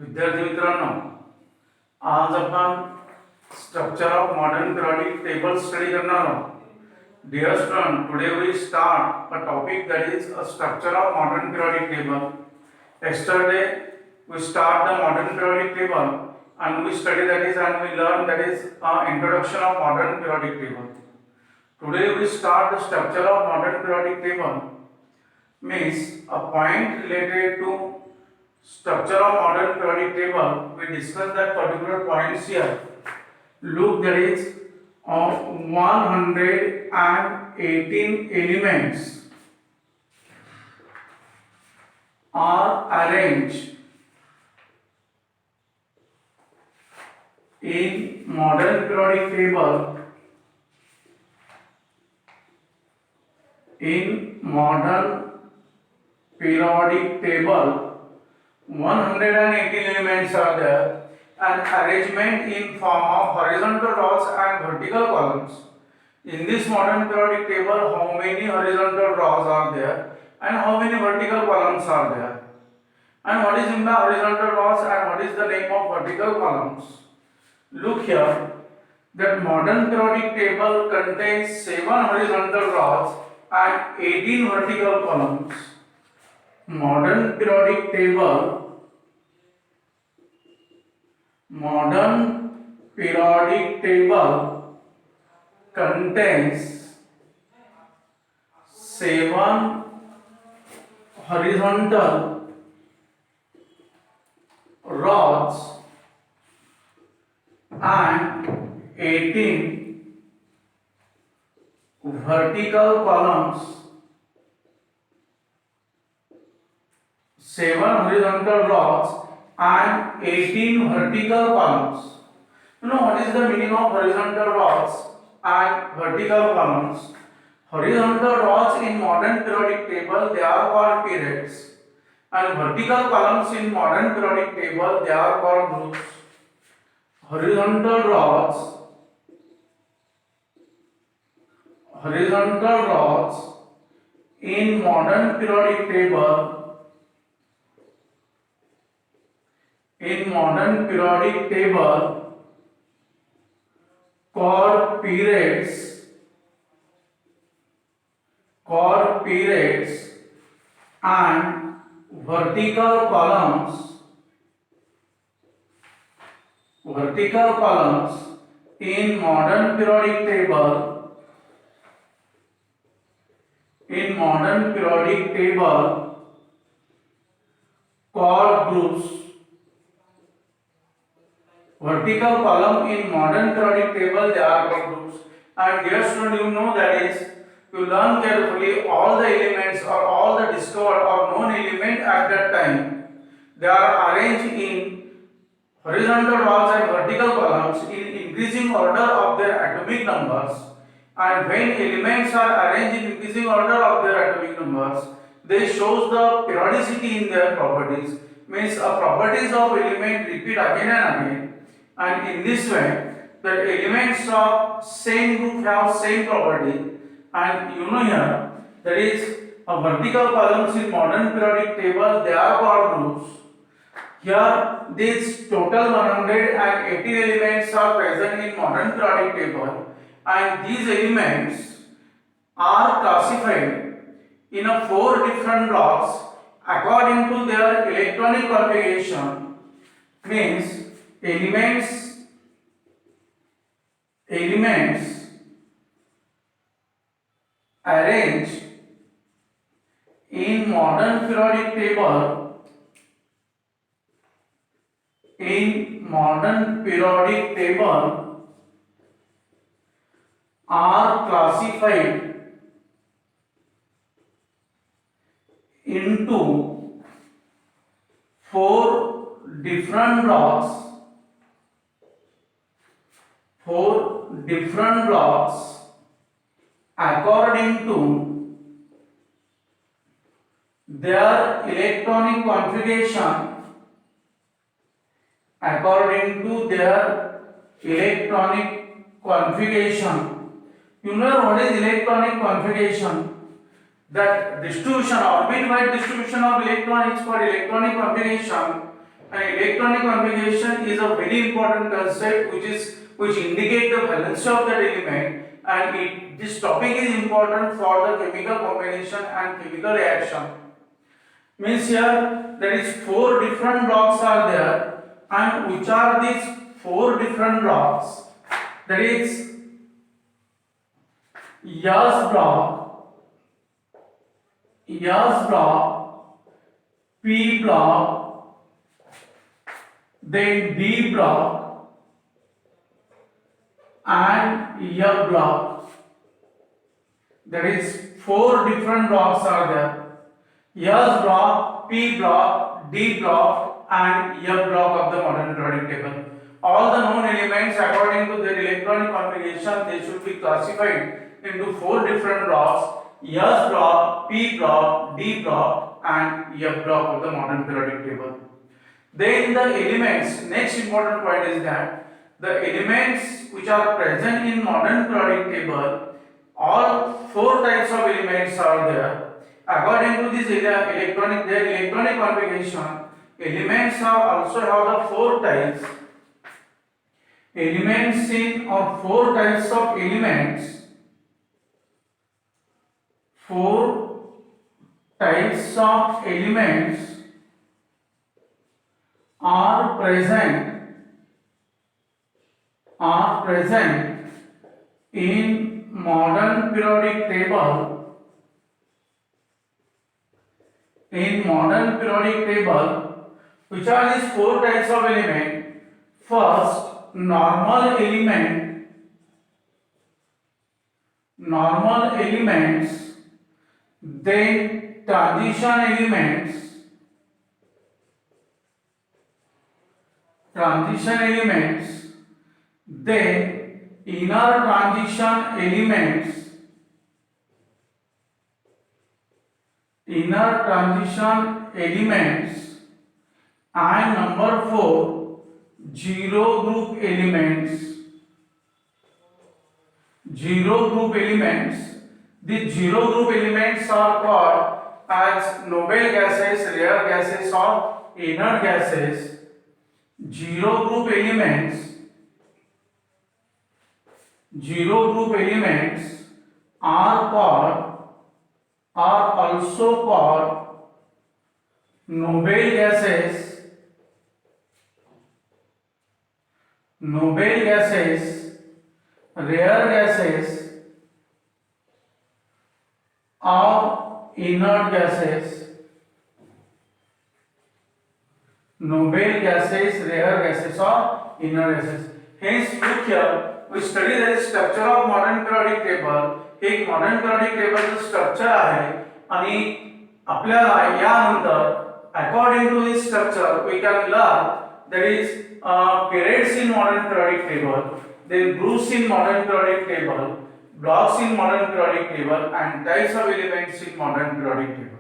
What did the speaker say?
विद्यार्थी मित्रांनो, आज आपण structure of modern periodic table study करणार आहोत. Dear student, today we start a topic that is a structure of modern periodic table. Yesterday we start the modern periodic table and we study that is and we learn that is introduction of modern periodic table. Today we start the structure of modern periodic table, means a point related to structure of modern periodic table. We discuss that particular points here. Look, there is 118 elements are arranged in modern periodic table. In modern periodic table, 118 elements are there and arrangement in form of horizontal rows and vertical columns. In this modern periodic table, how many horizontal rows are there and how many vertical columns are there? And what is in the horizontal rows and what is the name of vertical columns? Look here, that modern periodic table contains 7 horizontal rows and 18 vertical columns. Modern periodic table contains 7 horizontal rows and 18 vertical columns. 7 horizontal rows and 18 vertical columns. You know what is the meaning of horizontal rows and vertical columns? Horizontal rows in modern periodic table, they are called periods, and vertical columns in modern periodic table, they are called groups. Horizontal rows in modern periodic table called periods and vertical columns in modern periodic table called groups. Vertical column in modern periodic table, they are called groups. And dear student, you know that is, you learn carefully all the elements or all the discovered or known element at that time. They are arranged in horizontal rows and vertical columns in increasing order of their atomic numbers. And when elements are arranged in increasing order of their atomic numbers, they shows the periodicity in their properties. Means properties of element repeat again and again. And in this way, the elements of same group have same property. And you know here, there is a vertical columns in modern periodic table, they are called groups. Here, these total 180 elements are present in modern periodic table, and these elements are classified in a 4 different blocks according to their electronic configuration. Means elements arranged in modern periodic table are classified into 4 different blocks according to their electronic configuration. You know what is electronic configuration? That distribution, orbit-wide distribution of electron is called electronic configuration. An electronic configuration is a very important concept which indicate the valence of that element, and this topic is important for the chemical combination and chemical reaction. Means here there is four different blocks are there, and which are these four different blocks? That is S block, P block, then D block and F block. There is four different blocks are there. S block, P block, D block and F block of the modern periodic table. All the known elements according to their electronic configuration, they should be classified into four different blocks: S block, P block, D block and F block of the modern periodic table. Then the elements, next important point is that the elements which are present in modern periodic table, all four types of elements are there. According to this electronic configuration, elements are also have the four types. Elements in or four types of elements. Four types of elements are present in modern periodic table. In modern periodic table, which are these four types of element? First, normal elements, then transition elements, then inner transition elements, and number 4, zero group elements. The zero group elements are called as noble gases, rare gases or inert gases. Zero group elements are also called noble gases, rare gases or inert gases. Noble gases, rare gases or inert gases. Hence, look here, we study the structure of modern periodic table. एक modern periodic table structure आहे आणि आपल्याला यानंतर according to this structure we can learn there is periods in modern periodic table, then groups in modern periodic table, blocks in modern periodic table and types of elements in modern periodic table.